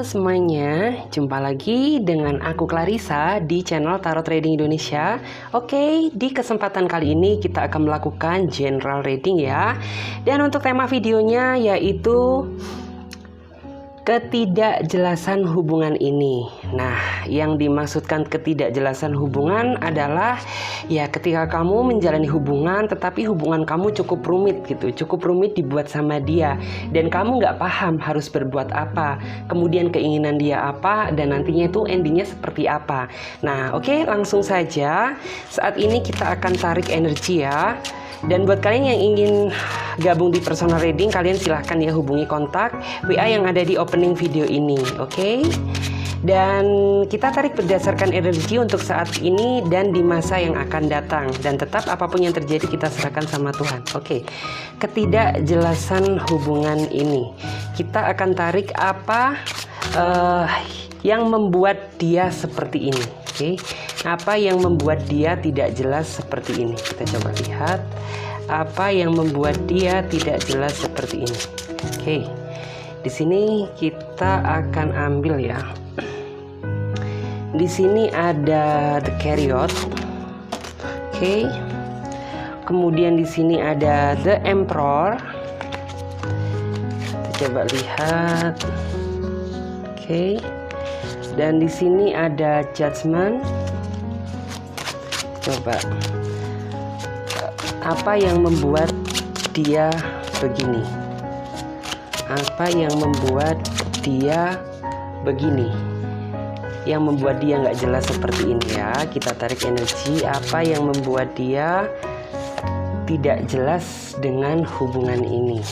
semuanya, jumpa lagi dengan aku Clarissa di channel Tarot Reading Indonesia. Oke, di kesempatan kali ini kita akan melakukan general reading ya. Dan untuk tema videonya yaitu ketidakjelasan hubungan ini. Nah, yang dimaksudkan ketidakjelasan hubungan adalah ya ketika kamu menjalani hubungan tetapi hubungan kamu cukup rumit gitu, cukup rumit dibuat sama dia dan kamu nggak paham harus berbuat apa, kemudian keinginan dia apa dan nantinya itu endingnya seperti apa. Nah, oke, langsung saja saat ini kita akan tarik energi ya. Dan buat kalian yang ingin gabung di personal reading, kalian silahkan ya hubungi kontak WA yang ada di opening video ini, oke? Dan kita tarik berdasarkan energi untuk saat ini dan di masa yang akan datang. Dan tetap apapun yang terjadi kita serahkan sama Tuhan, oke? Ketidakjelasan hubungan ini, kita akan tarik apa yang membuat dia seperti ini, oke? Apa yang membuat dia tidak jelas seperti ini? Kita coba lihat apa yang membuat dia tidak jelas seperti ini. Oke, di sini kita akan ambil ya. Di sini ada The Chariot, oke. Kemudian di sini ada The Emperor. Kita coba lihat, oke. Dan di sini ada Judgment. Coba apa yang membuat dia begini? Apa yang membuat dia begini? Yang membuat dia nggak jelas seperti ini ya. Kita tarik energi. Apa yang membuat dia tidak jelas dengan hubungan ini?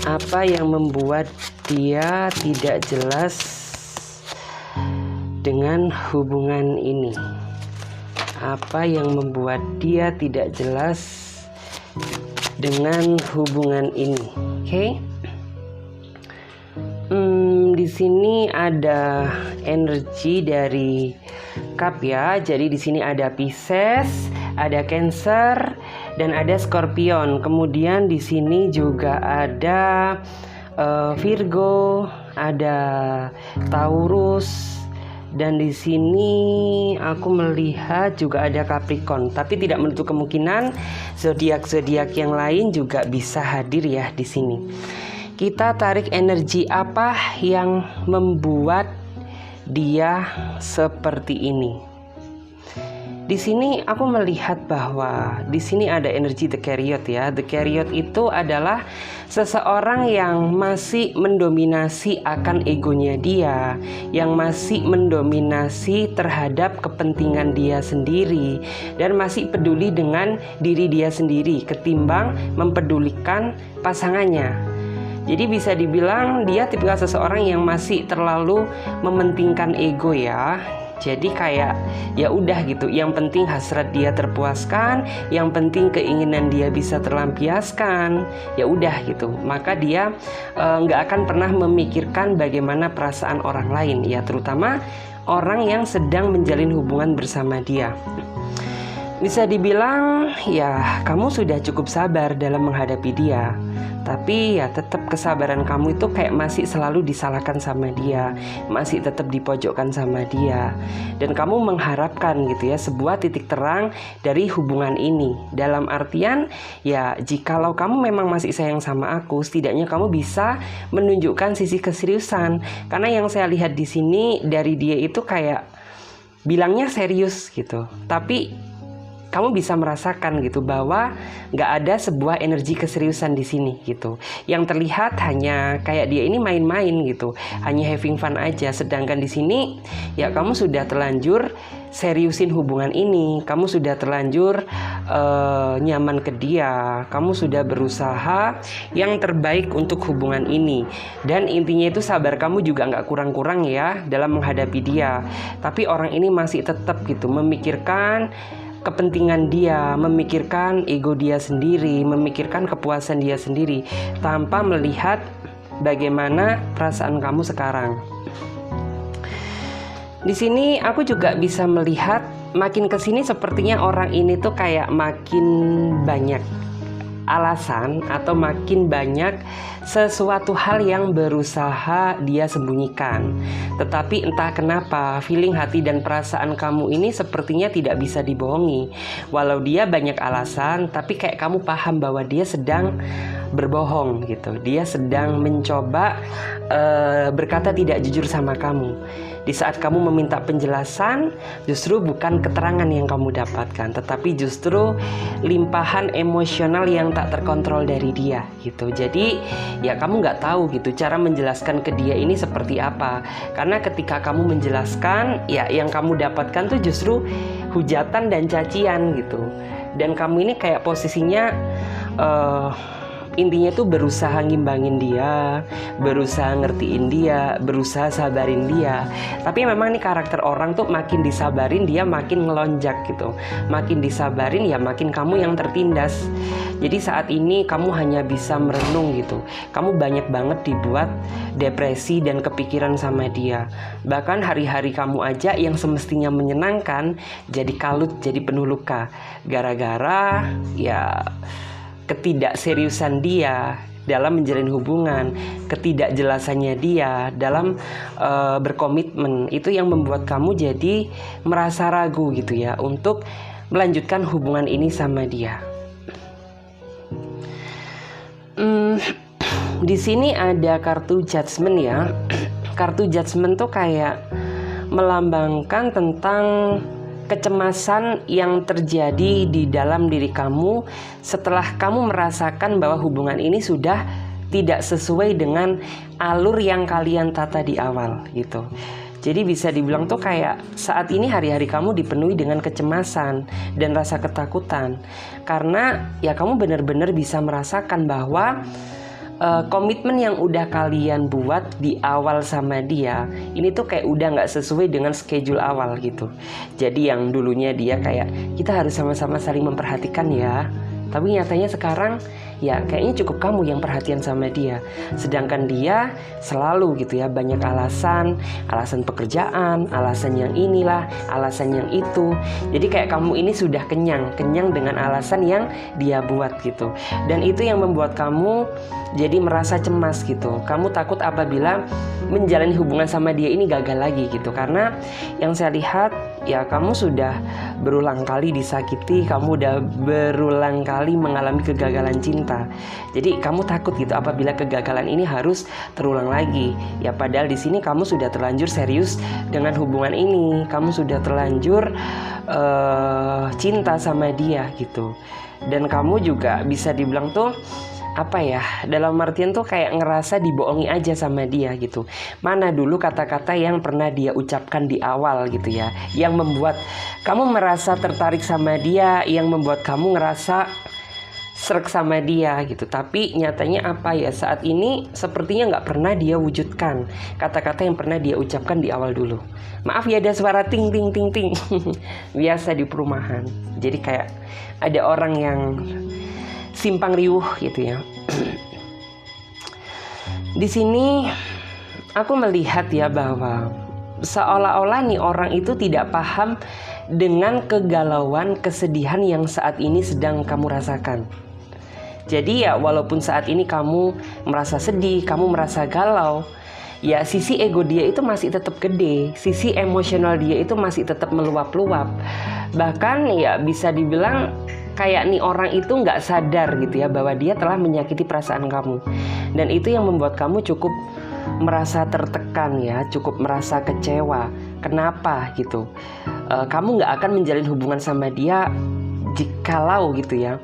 Apa yang membuat dia tidak jelas dengan hubungan ini? Apa yang membuat dia tidak jelas dengan hubungan ini? Oke. Di sini ada energi dari cup ya. Jadi di sini ada Pisces, ada Cancer, dan ada Scorpion. Kemudian di sini juga ada Virgo, ada Taurus. Dan di sini aku melihat juga ada Capricorn, tapi tidak menutup kemungkinan zodiak-zodiak yang lain juga bisa hadir ya di sini. Kita tarik energi apa yang membuat dia seperti ini. Di sini aku melihat bahwa di sini ada energi The Chariot ya. The Chariot itu adalah seseorang yang masih mendominasi akan egonya dia, yang masih mendominasi terhadap kepentingan dia sendiri dan masih peduli dengan diri dia sendiri ketimbang mempedulikan pasangannya. Jadi bisa dibilang dia tipikal seseorang yang masih terlalu mementingkan ego ya. Jadi kayak ya udah gitu, yang penting hasrat dia terpuaskan, yang penting keinginan dia bisa terlampiaskan, ya udah gitu. Maka dia nggak akan pernah memikirkan bagaimana perasaan orang lain, ya terutama orang yang sedang menjalin hubungan bersama dia. Bisa dibilang ya kamu sudah cukup sabar dalam menghadapi dia, tapi ya tetap kesabaran kamu itu kayak masih selalu disalahkan sama dia, masih tetap dipojokkan sama dia. Dan kamu mengharapkan gitu ya sebuah titik terang dari hubungan ini. Dalam artian ya jikalau kamu memang masih sayang sama aku, setidaknya kamu bisa menunjukkan sisi keseriusan. Karena yang saya lihat di sini dari dia itu kayak bilangnya serius gitu, tapi kamu bisa merasakan gitu bahwa nggak ada sebuah energi keseriusan di sini gitu. Yang terlihat hanya kayak dia ini main-main gitu, hanya having fun aja. Sedangkan di sini ya kamu sudah terlanjur seriusin hubungan ini, kamu sudah terlanjur nyaman ke dia, kamu sudah berusaha yang terbaik untuk hubungan ini. Dan intinya itu sabar kamu juga nggak kurang-kurang ya dalam menghadapi dia. Tapi orang ini masih tetap gitu memikirkan kepentingan dia, memikirkan ego dia sendiri, memikirkan kepuasan dia sendiri tanpa melihat bagaimana perasaan kamu sekarang. Di sini aku juga bisa melihat makin kesini sepertinya orang ini tuh kayak makin banyak alasan atau makin banyak sesuatu hal yang berusaha dia sembunyikan. Tetapi entah kenapa feeling hati dan perasaan kamu ini sepertinya tidak bisa dibohongi. Walau dia banyak alasan, tapi kayak kamu paham bahwa dia sedang berbohong gitu. Dia sedang mencoba berkata tidak jujur sama kamu. Di saat kamu meminta penjelasan, justru bukan keterangan yang kamu dapatkan, tetapi justru limpahan emosional yang tak terkontrol dari dia gitu. Jadi ya kamu nggak tahu gitu cara menjelaskan ke dia ini seperti apa. Karena ketika kamu menjelaskan, ya yang kamu dapatkan tuh justru hujatan dan cacian gitu. Dan kamu ini kayak posisinya intinya tuh berusaha ngimbangin dia, berusaha ngertiin dia, berusaha sabarin dia. Tapi memang nih karakter orang tuh makin disabarin dia makin ngelonjak gitu. Makin disabarin ya makin kamu yang tertindas. Jadi saat ini kamu hanya bisa merenung gitu. Kamu banyak banget dibuat depresi dan kepikiran sama dia. Bahkan hari-hari kamu aja yang semestinya menyenangkan jadi kalut, jadi penuh luka. Gara-gara ya ketidakseriusan dia dalam menjalin hubungan, ketidakjelasannya dia dalam berkomitmen, itu yang membuat kamu jadi merasa ragu gitu ya untuk melanjutkan hubungan ini sama dia. Di sini ada kartu judgment ya. Kartu judgment tuh kayak melambangkan tentang kecemasan yang terjadi di dalam diri kamu setelah kamu merasakan bahwa hubungan ini sudah tidak sesuai dengan alur yang kalian tata di awal gitu. Jadi bisa dibilang tuh kayak saat ini hari-hari kamu dipenuhi dengan kecemasan dan rasa ketakutan. Karena ya kamu benar-benar bisa merasakan bahwa komitmen yang udah kalian buat di awal sama dia ini tuh kayak udah nggak sesuai dengan schedule awal gitu. Jadi yang dulunya dia kayak kita harus sama-sama saling memperhatikan ya, tapi nyatanya sekarang ya kayaknya cukup kamu yang perhatian sama dia. Sedangkan dia selalu gitu ya banyak alasan pekerjaan, alasan yang inilah, alasan yang itu. Jadi kayak kamu ini sudah kenyang dengan alasan yang dia buat gitu. Dan itu yang membuat kamu jadi merasa cemas gitu. Kamu takut apabila menjalani hubungan sama dia ini gagal lagi gitu. Karena yang saya lihat ya kamu sudah berulang kali disakiti, kamu udah berulang kali mengalami kegagalan cinta. Jadi kamu takut gitu apabila kegagalan ini harus terulang lagi. Ya padahal di sini kamu sudah terlanjur serius dengan hubungan ini. Kamu sudah terlanjur cinta sama dia gitu. Dan kamu juga bisa dibilang tuh apa ya, dalam artian tuh kayak ngerasa dibohongi aja sama dia gitu. Mana dulu kata-kata yang pernah dia ucapkan di awal gitu ya, yang membuat kamu merasa tertarik sama dia, yang membuat kamu ngerasa srek sama dia gitu. Tapi nyatanya apa ya, saat ini sepertinya nggak pernah dia wujudkan kata-kata yang pernah dia ucapkan di awal dulu. Maaf ya ada suara ting ting ting ting biasa di perumahan. Jadi kayak ada orang yang simpang riuh gitu ya. Di sini aku melihat ya bahwa seolah-olah nih orang itu tidak paham dengan kegalauan, kesedihan yang saat ini sedang kamu rasakan. Jadi ya walaupun saat ini kamu merasa sedih, kamu merasa galau, ya sisi ego dia itu masih tetap gede, sisi emosional dia itu masih tetap meluap-luap. Bahkan ya bisa dibilang kayak nih orang itu nggak sadar gitu ya bahwa dia telah menyakiti perasaan kamu. Dan itu yang membuat kamu cukup merasa tertekan ya, cukup merasa kecewa. Kenapa gitu? Kamu nggak akan menjalin hubungan sama dia jikalau gitu ya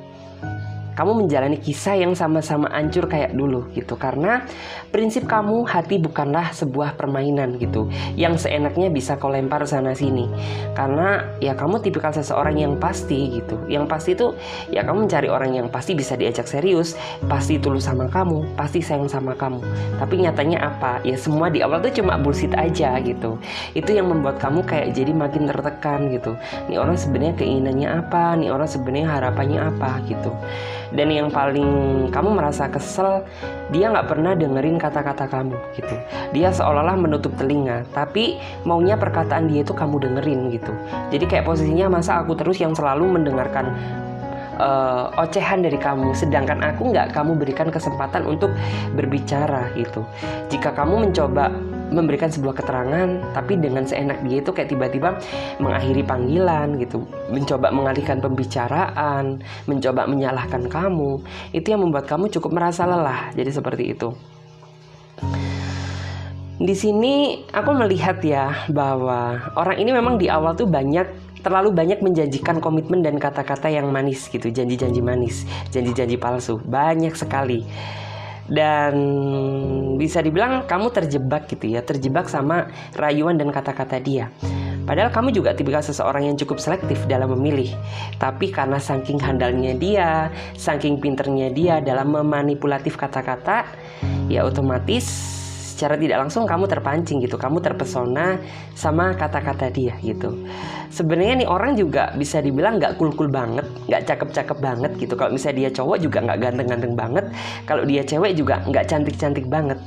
kamu menjalani kisah yang sama-sama hancur kayak dulu gitu. Karena prinsip kamu, hati bukanlah sebuah permainan gitu yang seenaknya bisa kau lempar sana sini. Karena ya kamu tipikal seseorang yang pasti gitu. Yang pasti itu ya kamu mencari orang yang pasti bisa diajak serius, pasti tulus sama kamu, pasti sayang sama kamu. Tapi nyatanya apa? Ya semua di awal tuh cuma bullshit aja gitu. Itu yang membuat kamu kayak jadi makin tertekan gitu. Nih orang sebenarnya keinginannya apa? Nih orang sebenarnya harapannya apa gitu. Dan yang paling kamu merasa kesel, dia nggak pernah dengerin kata-kata kamu gitu. Dia seolah-olah menutup telinga, tapi maunya perkataan dia itu kamu dengerin gitu. Jadi kayak posisinya masa aku terus yang selalu mendengarkan ocehan dari kamu, sedangkan aku nggak kamu berikan kesempatan untuk berbicara gitu. Jika kamu mencoba memberikan sebuah keterangan, tapi dengan seenak dia itu kayak tiba-tiba mengakhiri panggilan gitu, mencoba mengalihkan pembicaraan, mencoba menyalahkan kamu, itu yang membuat kamu cukup merasa lelah. Jadi seperti itu. Di sini aku melihat ya bahwa orang ini memang di awal tuh terlalu banyak menjanjikan komitmen dan kata-kata yang manis gitu, janji-janji manis, janji-janji palsu, banyak sekali. Dan bisa dibilang kamu terjebak gitu ya, terjebak sama rayuan dan kata-kata dia. Padahal kamu juga tipikal seseorang yang cukup selektif dalam memilih. Tapi karena saking handalnya dia, saking pinternya dia dalam memanipulatif kata-kata, ya otomatis secara tidak langsung kamu terpancing gitu, kamu terpesona sama kata-kata dia gitu. Sebenarnya nih orang juga bisa dibilang nggak cool-cool banget, nggak cakep-cakep banget gitu. Kalau misalnya dia cowok juga nggak ganteng-ganteng banget, kalau dia cewek juga nggak cantik-cantik banget.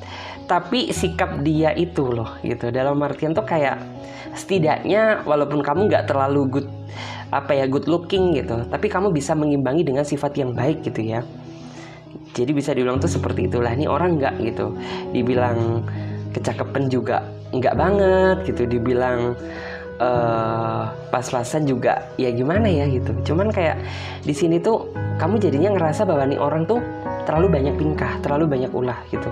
Tapi sikap dia itu loh gitu, dalam artian tuh kayak setidaknya walaupun kamu nggak terlalu good looking gitu, tapi kamu bisa mengimbangi dengan sifat yang baik gitu ya. Jadi bisa dibilang tuh seperti itulah, nih orang nggak gitu, dibilang kecakapan juga nggak banget gitu, dibilang pas-pasan juga ya gimana ya gitu. Cuman kayak di sini tuh kamu jadinya ngerasa bahwa nih orang tuh terlalu banyak tingkah, terlalu banyak ulah gitu.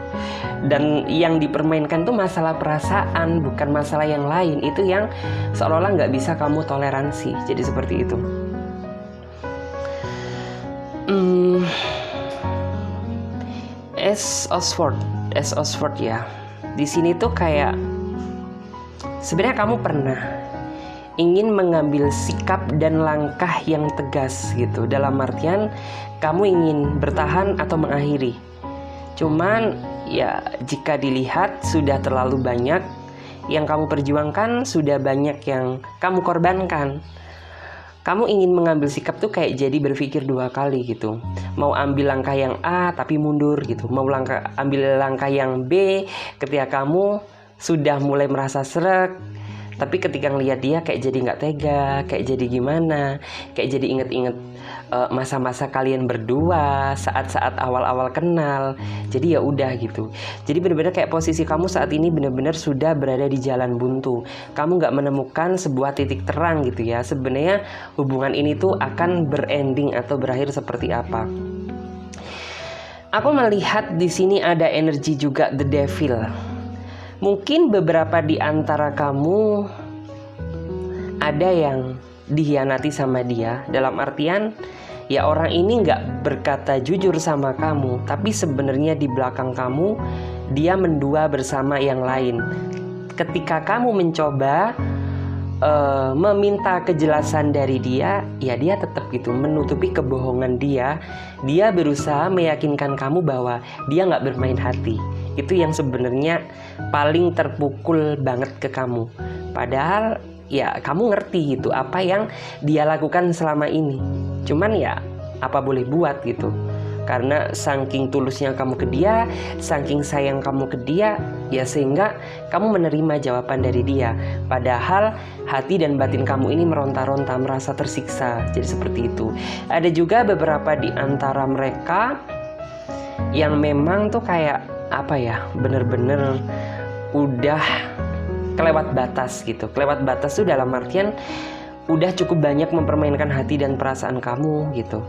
Dan yang dipermainkan tuh masalah perasaan, bukan masalah yang lain. Itu yang seolah-olah nggak bisa kamu toleransi. Jadi seperti itu. S. Osford ya. Di sini tuh kayak sebenarnya kamu pernah ingin mengambil sikap dan langkah yang tegas gitu. Dalam artian kamu ingin bertahan atau mengakhiri. Cuman ya jika dilihat sudah terlalu banyak yang kamu perjuangkan, sudah banyak yang kamu korbankan. Kamu ingin mengambil sikap tuh kayak jadi berpikir dua kali gitu. Mau ambil langkah yang A tapi mundur gitu. Mau ambil langkah yang B ketika kamu sudah mulai merasa srek. Tapi ketika ngelihat dia kayak jadi nggak tega, kayak jadi gimana, kayak jadi inget-inget masa-masa kalian berdua, saat-saat awal-awal kenal. Jadi ya udah gitu. Jadi benar-benar kayak posisi kamu saat ini benar-benar sudah berada di jalan buntu. Kamu nggak menemukan sebuah titik terang gitu ya. Sebenarnya hubungan ini tuh akan berending atau berakhir seperti apa. Aku melihat di sini ada energi juga the devil. Mungkin beberapa di antara kamu ada yang dikhianati sama dia. Dalam artian ya orang ini nggak berkata jujur sama kamu, tapi sebenarnya di belakang kamu dia mendua bersama yang lain. Ketika kamu mencoba meminta kejelasan dari dia, ya dia tetap gitu menutupi kebohongan dia. Dia berusaha meyakinkan kamu bahwa dia nggak bermain hati. Itu yang sebenarnya paling terpukul banget ke kamu. Padahal ya kamu ngerti gitu apa yang dia lakukan selama ini. Cuman ya apa boleh buat gitu. Karena saking tulusnya kamu ke dia, saking sayang kamu ke dia, ya sehingga kamu menerima jawaban dari dia. Padahal hati dan batin kamu ini meronta-ronta, merasa tersiksa. Jadi seperti itu. Ada juga beberapa di antara mereka yang memang tuh kayak apa ya, bener-bener udah kelewat batas gitu. Kelewat batas tuh dalam artian udah cukup banyak mempermainkan hati dan perasaan kamu gitu.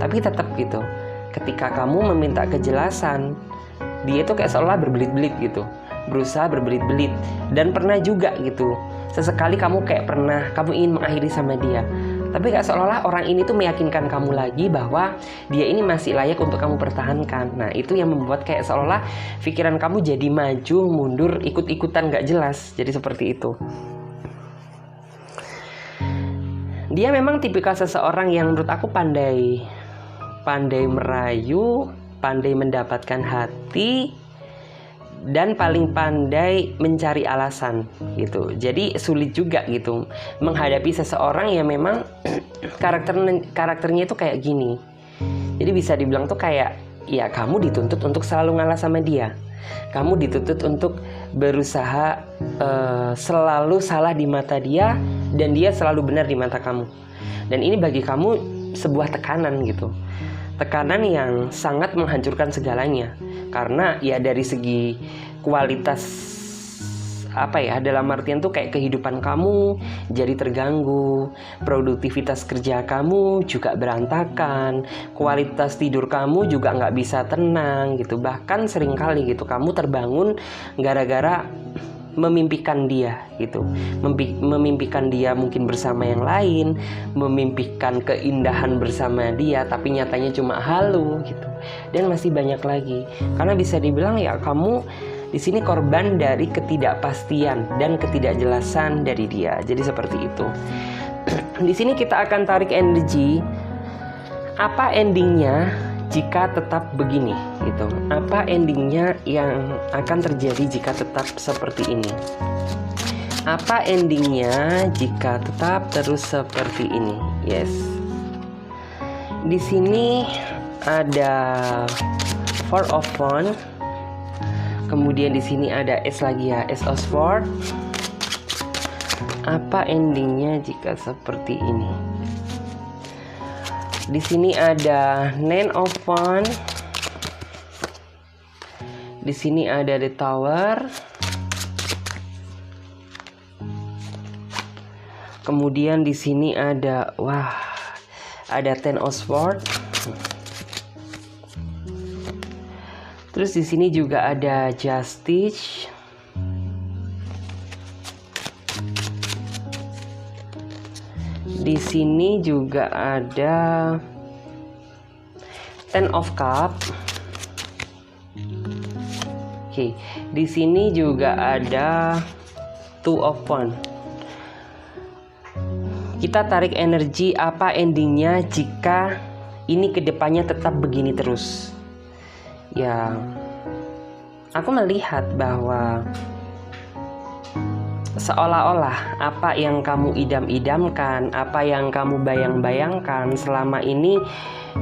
Tapi tetap gitu, ketika kamu meminta kejelasan, dia tuh kayak seolah berbelit-belit gitu, berusaha berbelit-belit. Dan pernah juga gitu, sesekali kamu ingin mengakhiri sama dia, tapi kayak seolah-olah orang ini tuh meyakinkan kamu lagi bahwa dia ini masih layak untuk kamu pertahankan. Nah itu yang membuat kayak seolah-olah pikiran kamu jadi maju, mundur, ikut-ikutan gak jelas. Jadi seperti itu. Dia memang tipikal seseorang yang menurut aku pandai merayu, pandai mendapatkan hati, dan paling pandai mencari alasan gitu. Jadi sulit juga gitu menghadapi seseorang yang memang karakternya itu kayak gini. Jadi bisa dibilang tuh kayak ya kamu dituntut untuk selalu ngalah sama dia. Kamu dituntut untuk berusaha selalu salah di mata dia, dan dia selalu benar di mata kamu. Dan ini bagi kamu sebuah tekanan gitu. Tekanan yang sangat menghancurkan segalanya. Karena ya dari segi kualitas dalam artian tuh kayak kehidupan kamu jadi terganggu, produktivitas kerja kamu juga berantakan, kualitas tidur kamu juga nggak bisa tenang gitu. Bahkan seringkali gitu kamu terbangun gara-gara memimpikan dia gitu, memimpikan dia mungkin bersama yang lain, memimpikan keindahan bersama dia, tapi nyatanya cuma halu gitu. Dan masih banyak lagi. Karena bisa dibilang ya kamu di sini korban dari ketidakpastian dan ketidakjelasan dari dia. Jadi seperti itu. Di sini kita akan tarik energi. Apa endingnya jika tetap begini gitu? Apa endingnya yang akan terjadi jika tetap seperti ini? Apa endingnya jika tetap terus seperti ini? Yes. Di sini ada Four of Wands. Kemudian di sini ada S lagi ya, S of Swords. Apa endingnya jika seperti ini? Di sini ada Nine of Wands. Di sini ada The Tower. Kemudian di sini ada ada Ten of Swords. Terus di sini juga ada Justice. Di sini juga ada Ten of Cups. Oke, di sini juga ada Two of Wands. Kita tarik energi apa endingnya jika ini kedepannya tetap begini terus. Ya, aku melihat bahwa seolah-olah apa yang kamu idam-idamkan, apa yang kamu bayang-bayangkan selama ini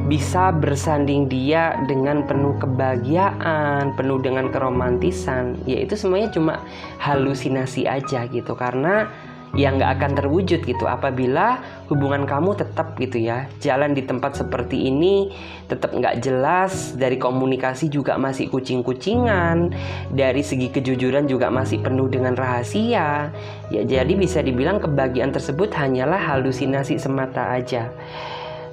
bisa bersanding dia dengan penuh kebahagiaan, penuh dengan keromantisan, yaitu semuanya cuma halusinasi aja gitu. Karena yang nggak akan terwujud gitu apabila hubungan kamu tetap gitu ya jalan di tempat seperti ini, tetap nggak jelas, dari komunikasi juga masih kucing-kucingan, dari segi kejujuran juga masih penuh dengan rahasia ya. Jadi bisa dibilang kebahagiaan tersebut hanyalah halusinasi semata aja.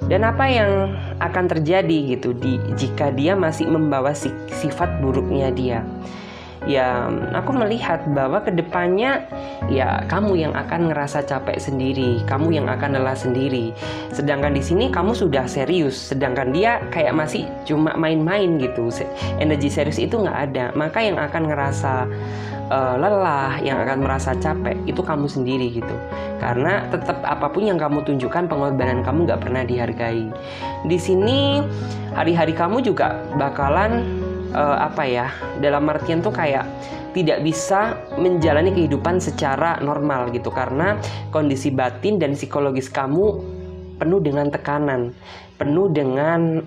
Dan apa yang akan terjadi gitu jika dia masih membawa sifat buruknya dia? Ya, aku melihat bahwa kedepannya ya kamu yang akan ngerasa capek sendiri, kamu yang akan lelah sendiri. Sedangkan di sini kamu sudah serius, sedangkan dia kayak masih cuma main-main gitu. Energi serius itu nggak ada. Maka yang akan ngerasa lelah, yang akan merasa capek itu kamu sendiri gitu. Karena tetap apapun yang kamu tunjukkan, pengorbanan kamu nggak pernah dihargai. Di sini hari-hari kamu juga bakalan dalam artian tuh kayak tidak bisa menjalani kehidupan secara normal gitu, karena kondisi batin dan psikologis kamu penuh dengan tekanan, penuh dengan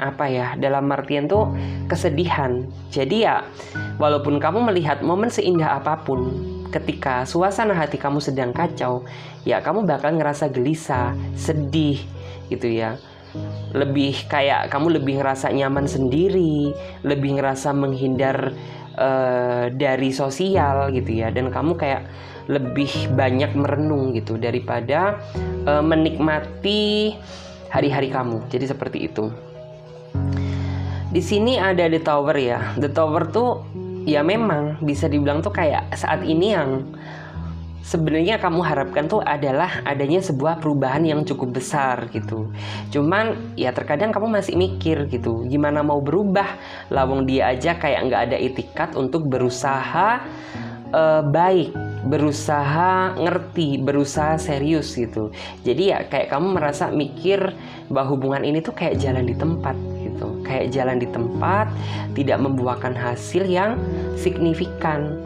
dalam artian tuh kesedihan. Jadi ya walaupun kamu melihat momen seindah apapun, ketika suasana hati kamu sedang kacau, ya kamu bakal ngerasa gelisah, sedih gitu ya. Lebih kayak kamu lebih ngerasa nyaman sendiri, lebih ngerasa menghindar dari sosial gitu ya. Dan kamu kayak lebih banyak merenung gitu daripada menikmati hari-hari kamu. Jadi seperti itu. Di sini ada The Tower ya. The Tower tuh ya memang bisa dibilang tuh kayak saat ini yang sebenarnya kamu harapkan tuh adalah adanya sebuah perubahan yang cukup besar gitu. Cuman ya terkadang kamu masih mikir gitu, gimana mau berubah, lawang dia aja kayak nggak ada itikat untuk berusaha baik, berusaha ngerti, berusaha serius gitu. Jadi ya kayak kamu merasa mikir bahwa hubungan ini tuh kayak jalan di tempat gitu, kayak jalan di tempat, tidak membuahkan hasil yang signifikan.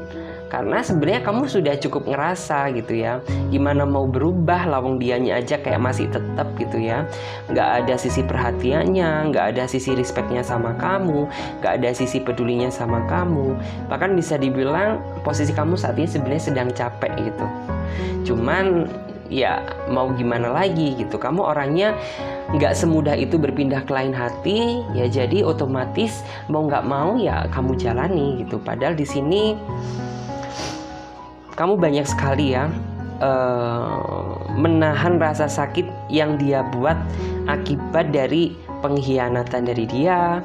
Karena sebenarnya kamu sudah cukup ngerasa gitu ya, gimana mau berubah, lawang dianya aja kayak masih tetap gitu ya. Nggak ada sisi perhatiannya, nggak ada sisi respectnya sama kamu, nggak ada sisi pedulinya sama kamu. Bahkan bisa dibilang posisi kamu saat ini sebenarnya sedang capek gitu. Cuman ya mau gimana lagi gitu, kamu orangnya nggak semudah itu berpindah ke lain hati, ya jadi otomatis mau nggak mau ya kamu jalani gitu. Padahal di sini kamu banyak sekali ya menahan rasa sakit yang dia buat akibat dari pengkhianatan dari dia,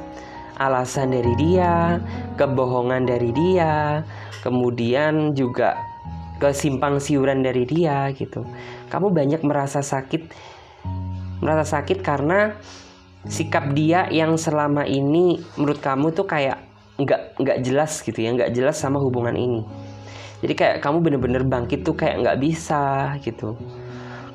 alasan dari dia, kebohongan dari dia, kemudian juga kesimpang siuran dari dia gitu. Kamu banyak merasa sakit karena sikap dia yang selama ini menurut kamu tuh kayak nggak jelas gitu ya, nggak jelas sama hubungan ini. Jadi kayak kamu bener-bener bangkit tuh kayak nggak bisa gitu.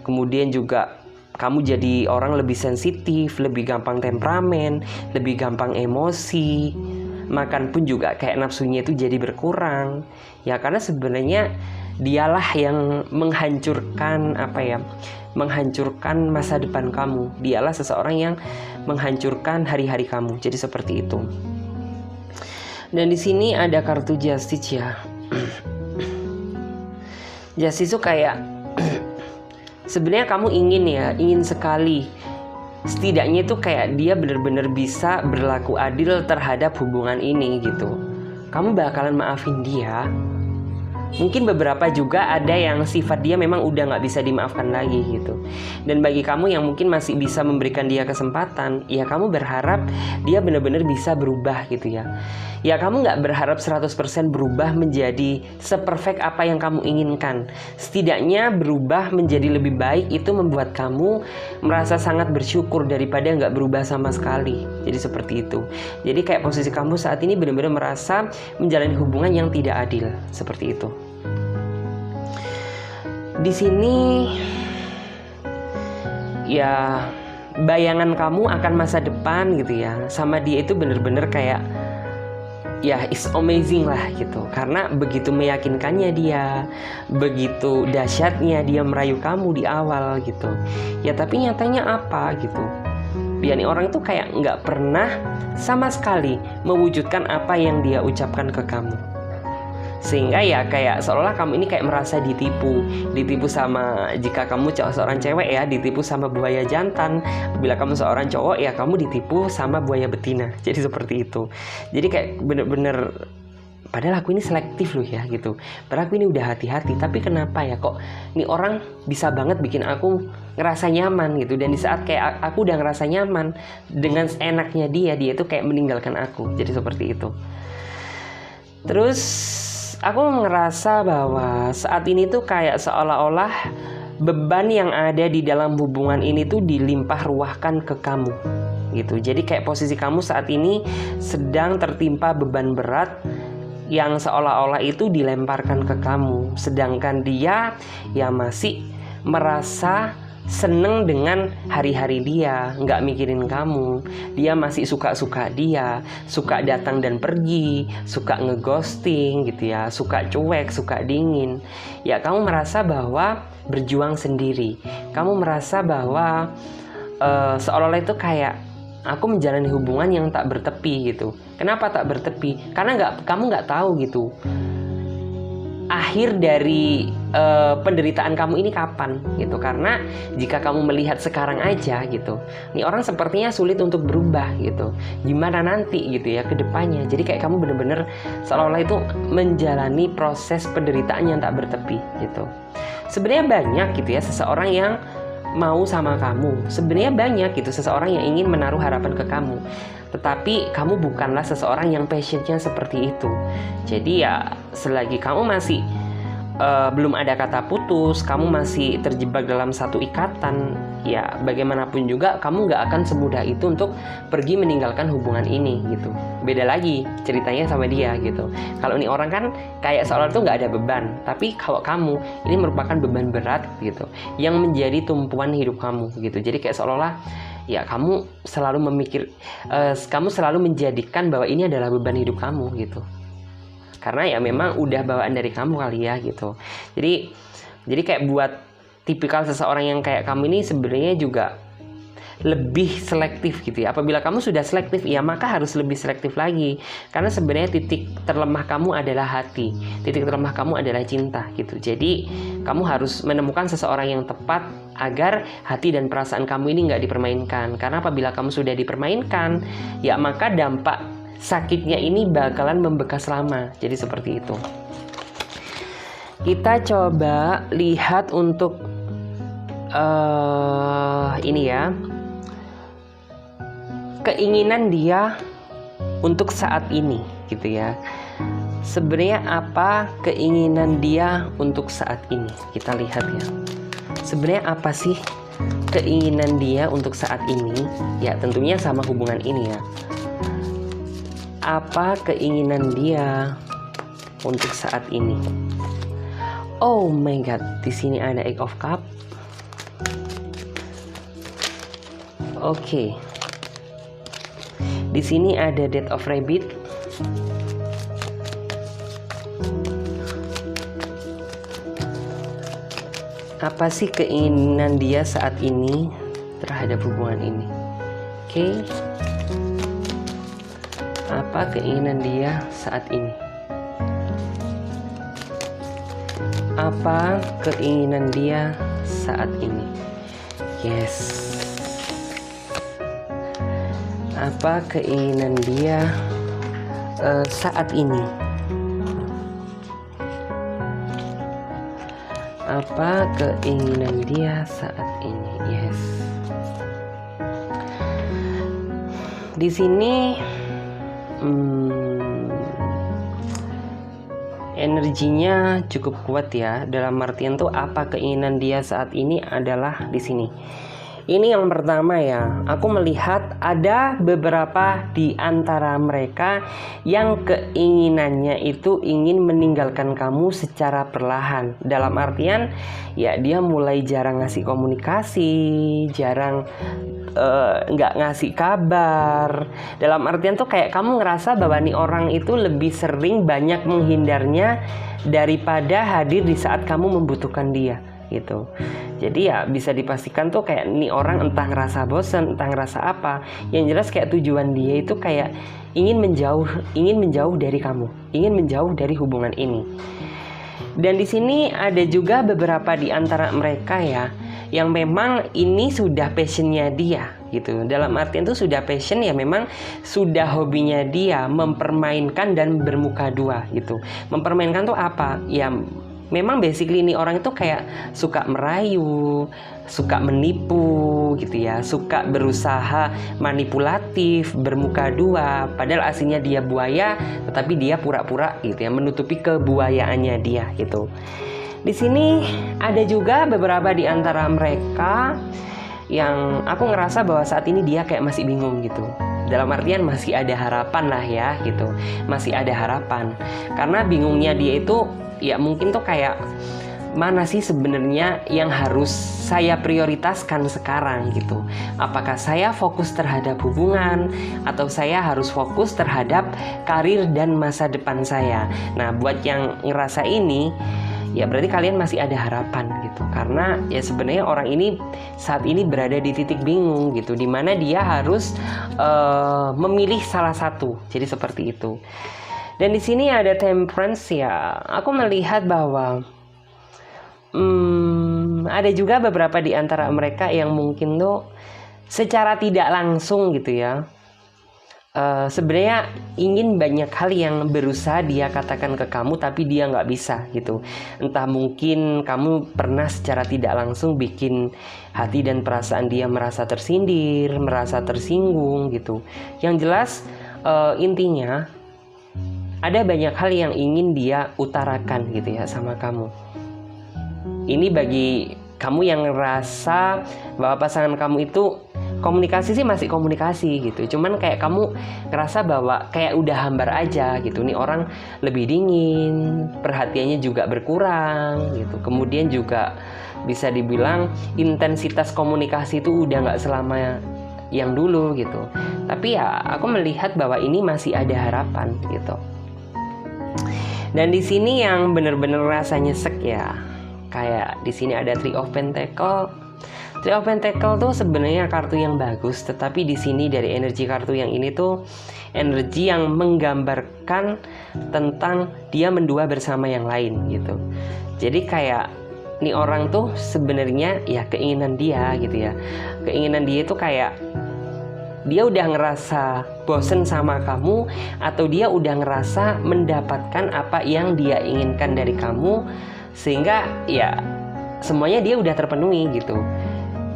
Kemudian juga kamu jadi orang lebih sensitif, lebih gampang temperamen, lebih gampang emosi. Makan pun juga kayak nafsunya itu jadi berkurang. Ya karena sebenarnya dialah yang menghancurkan menghancurkan masa depan kamu. Dialah seseorang yang menghancurkan hari-hari kamu. Jadi seperti itu. Dan di sini ada kartu Justice ya. Justice itu kayak sebenarnya kamu ingin sekali setidaknya itu kayak dia benar-benar bisa berlaku adil terhadap hubungan ini gitu. Kamu bakalan maafin dia. Mungkin beberapa juga ada yang sifat dia memang udah gak bisa dimaafkan lagi gitu. Dan bagi kamu yang mungkin masih bisa memberikan dia kesempatan, ya kamu berharap dia benar-benar bisa berubah gitu ya. Ya kamu gak berharap 100% berubah menjadi seperfect apa yang kamu inginkan. Setidaknya berubah menjadi lebih baik itu membuat kamu merasa sangat bersyukur daripada gak berubah sama sekali. Jadi seperti itu. Jadi kayak posisi kamu saat ini benar-benar merasa menjalani hubungan yang tidak adil. Seperti itu. Di sini ya bayangan kamu akan masa depan gitu ya sama dia itu bener-bener kayak ya it's amazing lah gitu. Karena begitu meyakinkannya dia, begitu dahsyatnya dia merayu kamu di awal gitu. Ya tapi nyatanya apa gitu, ya nih orang itu kayak nggak pernah sama sekali mewujudkan apa yang dia ucapkan ke kamu. Sehingga ya kayak seolah kamu ini kayak merasa ditipu sama, jika kamu seorang cewek ya, ditipu sama buaya jantan. Bila kamu seorang cowok ya kamu ditipu sama buaya betina. Jadi seperti itu. Jadi kayak bener-bener padahal aku ini selektif loh ya gitu. Padahal aku ini udah hati-hati, tapi kenapa ya kok ini orang bisa banget bikin aku ngerasa nyaman gitu. Dan di saat kayak aku udah ngerasa nyaman dengan enaknya dia tuh kayak meninggalkan aku. Jadi seperti itu. Terus aku ngerasa bahwa saat ini tuh kayak seolah-olah beban yang ada di dalam hubungan ini tuh dilimpah ruahkan ke kamu gitu. Jadi kayak posisi kamu saat ini sedang tertimpa beban berat yang seolah-olah itu dilemparkan ke kamu. Sedangkan dia ya masih merasa seneng dengan hari-hari dia, nggak mikirin kamu. Dia masih suka-suka dia, suka datang dan pergi, suka ngeghosting gitu ya, suka cuek, suka dingin. Ya kamu merasa bahwa berjuang sendiri. Kamu merasa bahwa seolah-olah itu kayak aku menjalani hubungan yang tak bertepi gitu. Kenapa tak bertepi? Karena kamu nggak tahu gitu akhir dari penderitaan kamu ini kapan gitu. Karena jika kamu melihat sekarang aja gitu, nih orang sepertinya sulit untuk berubah gitu. Gimana nanti gitu ya ke depannya. Jadi kayak kamu bener-bener seolah-olah itu menjalani proses penderitaan yang tak bertepi gitu. Sebenarnya banyak gitu ya seseorang yang mau sama kamu. Sebenarnya banyak gitu seseorang yang ingin menaruh harapan ke kamu. Tetapi kamu bukanlah seseorang yang passionnya seperti itu. Jadi ya selagi kamu masih belum ada kata putus, kamu masih terjebak dalam satu ikatan, ya bagaimanapun juga kamu gak akan semudah itu untuk pergi meninggalkan hubungan ini gitu. Beda lagi ceritanya sama dia gitu. Kalau ini orang kan kayak seolah itu gak ada beban, tapi kalau kamu ini merupakan beban berat gitu yang menjadi tumpuan hidup kamu gitu. Jadi kayak seolah-olah ya kamu selalu kamu selalu menjadikan bahwa ini adalah beban hidup kamu gitu. Karena ya memang udah bawaan dari kamu kali ya gitu. Jadi kayak buat tipikal seseorang yang kayak kamu ini sebenarnya juga lebih selektif gitu ya. Apabila kamu sudah selektif ya maka harus lebih selektif lagi. Karena sebenarnya titik terlemah kamu adalah hati. Titik terlemah kamu adalah cinta gitu. Jadi kamu harus menemukan seseorang yang tepat agar hati dan perasaan kamu ini nggak dipermainkan. Karena apabila kamu sudah dipermainkan, ya maka dampak sakitnya ini bakalan membekas lama. Jadi seperti itu. Kita coba lihat untuk ini ya, keinginan dia untuk saat ini gitu ya. Sebenarnya apa keinginan dia untuk saat ini? Kita lihat ya. Sebenarnya apa sih keinginan dia untuk saat ini? Ya tentunya sama hubungan ini ya. Apa keinginan dia untuk saat ini? Oh my god, di sini ada Eight of Cups. Oke. Di sini ada Death of Rabbit. Apa sih keinginan dia saat ini terhadap hubungan ini? Oke. Apa keinginan dia saat ini? Apa keinginan dia saat ini? Yes. Apa keinginan dia saat ini? Apa keinginan dia saat ini? Yes. Di sini energinya cukup kuat ya. Dalam artian tuh apa keinginan dia saat ini adalah di sini. Ini yang pertama ya, aku melihat ada beberapa di antara mereka yang keinginannya itu ingin meninggalkan kamu secara perlahan. Dalam artian ya dia mulai jarang ngasih komunikasi, jarang nggak ngasih kabar. Dalam artian tuh kayak kamu ngerasa bahwa nih orang itu lebih sering banyak menghindarnya daripada hadir di saat kamu membutuhkan dia gitu. Jadi ya bisa dipastikan tuh kayak nih orang entah ngerasa bosan, entah ngerasa apa. Yang jelas kayak tujuan dia itu kayak ingin menjauh dari kamu, ingin menjauh dari hubungan ini. Dan di sini ada juga beberapa di antara mereka ya yang memang ini sudah passionnya dia gitu. Dalam artian itu sudah passion ya, memang sudah hobinya dia mempermainkan dan bermuka dua gitu. Mempermainkan tuh apa? Ya memang basically ini orang itu kayak suka merayu, suka menipu gitu ya, suka berusaha manipulatif, bermuka dua. Padahal aslinya dia buaya, tetapi dia pura-pura gitu ya, menutupi kebuayaannya dia gitu. Di sini ada juga beberapa di antara mereka yang aku ngerasa bahwa saat ini dia kayak masih bingung gitu. Dalam artian masih ada harapan lah ya gitu, masih ada harapan. Karena bingungnya dia itu ya mungkin tuh kayak mana sih sebenarnya yang harus saya prioritaskan sekarang gitu. Apakah saya fokus terhadap hubungan atau saya harus fokus terhadap karir dan masa depan saya. Nah buat yang ngerasa ini ya berarti kalian masih ada harapan gitu. Karena ya sebenarnya orang ini saat ini berada di titik bingung gitu, dimana dia harus memilih salah satu. Jadi seperti itu. Dan di sini ada Temperance ya. Aku melihat bahwa ada juga beberapa di antara mereka yang mungkin tuh secara tidak langsung gitu ya, sebenarnya ingin banyak hal yang berusaha dia katakan ke kamu tapi dia nggak bisa gitu. Entah mungkin kamu pernah secara tidak langsung bikin hati dan perasaan dia merasa tersindir, merasa tersinggung gitu. Yang jelas intinya ada banyak hal yang ingin dia utarakan gitu ya sama kamu. Ini bagi kamu yang ngerasa bahwa pasangan kamu itu komunikasi sih masih komunikasi gitu. Cuman kayak kamu ngerasa bahwa kayak udah hambar aja gitu. Nih orang lebih dingin, perhatiannya juga berkurang gitu. Kemudian juga bisa dibilang intensitas komunikasi itu udah nggak selama yang dulu gitu. Tapi ya aku melihat bahwa ini masih ada harapan gitu. Dan di sini yang bener-bener rasa nyesek ya, kayak di sini ada Three of Pentacle. Three of Pentacle tuh sebenarnya kartu yang bagus, tetapi di sini dari energi kartu yang ini tuh energi yang menggambarkan tentang dia mendua bersama yang lain gitu. Jadi kayak nih orang tuh sebenarnya ya keinginan dia gitu ya. Keinginan dia itu kayak dia udah ngerasa bosen sama kamu, atau dia udah ngerasa mendapatkan apa yang dia inginkan dari kamu, sehingga ya semuanya dia udah terpenuhi gitu.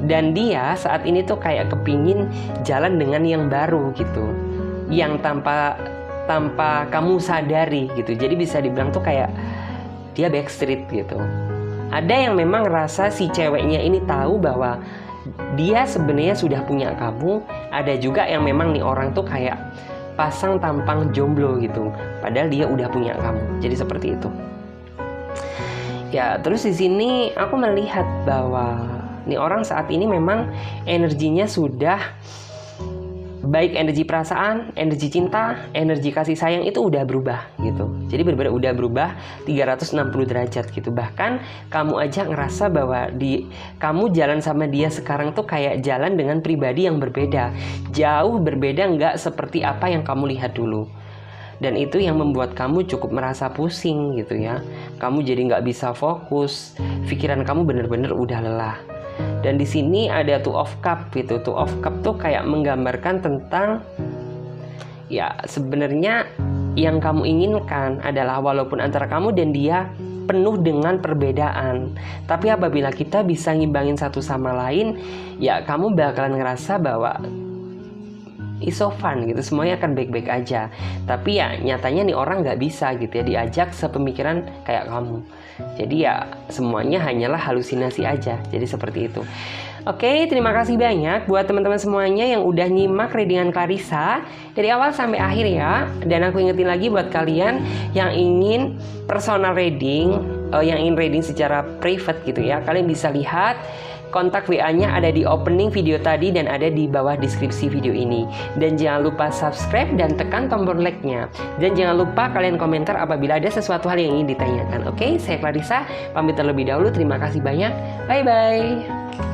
Dan dia saat ini tuh kayak kepingin jalan dengan yang baru gitu, yang tanpa kamu sadari gitu. Jadi bisa dibilang tuh kayak dia backstreet gitu. Ada yang memang ngerasa si ceweknya ini tahu bahwa dia sebenarnya sudah punya kamu. Ada juga yang memang nih orang tuh kayak pasang tampang jomblo gitu, padahal dia udah punya kamu. Jadi seperti itu. Ya, terus di sini aku melihat bahwa nih orang saat ini memang energinya sudah baik, energi perasaan, energi cinta, energi kasih sayang itu udah berubah gitu. Jadi benar-benar udah berubah 360 derajat gitu. Bahkan kamu aja ngerasa bahwa kamu jalan sama dia sekarang tuh kayak jalan dengan pribadi yang berbeda. Jauh berbeda, nggak seperti apa yang kamu lihat dulu. Dan itu yang membuat kamu cukup merasa pusing gitu ya. Kamu jadi nggak bisa fokus, pikiran kamu benar-benar udah lelah. Dan di sini ada Two of Cup gitu. Two of Cup tuh kayak menggambarkan tentang ya sebenarnya yang kamu inginkan adalah walaupun antara kamu dan dia penuh dengan perbedaan, tapi apabila kita bisa ngimbangin satu sama lain, ya kamu bakalan ngerasa bahwa it's so fun gitu, semuanya akan baik-baik aja. Tapi ya nyatanya nih orang nggak bisa gitu ya diajak sepemikiran kayak kamu. Jadi ya semuanya hanyalah halusinasi aja. Jadi seperti itu. Oke, terima kasih banyak buat teman-teman semuanya yang udah nyimak readingan Clarissa dari awal sampai akhir ya. Dan aku ingetin lagi buat kalian yang ingin personal reading, yang ingin reading secara private gitu ya, kalian bisa lihat kontak WA-nya ada di opening video tadi dan ada di bawah deskripsi video ini. Dan jangan lupa subscribe dan tekan tombol like-nya. Dan jangan lupa kalian komentar apabila ada sesuatu hal yang ingin ditanyakan. Oke, saya Clarissa, pamit terlebih dahulu. Terima kasih banyak. Bye-bye.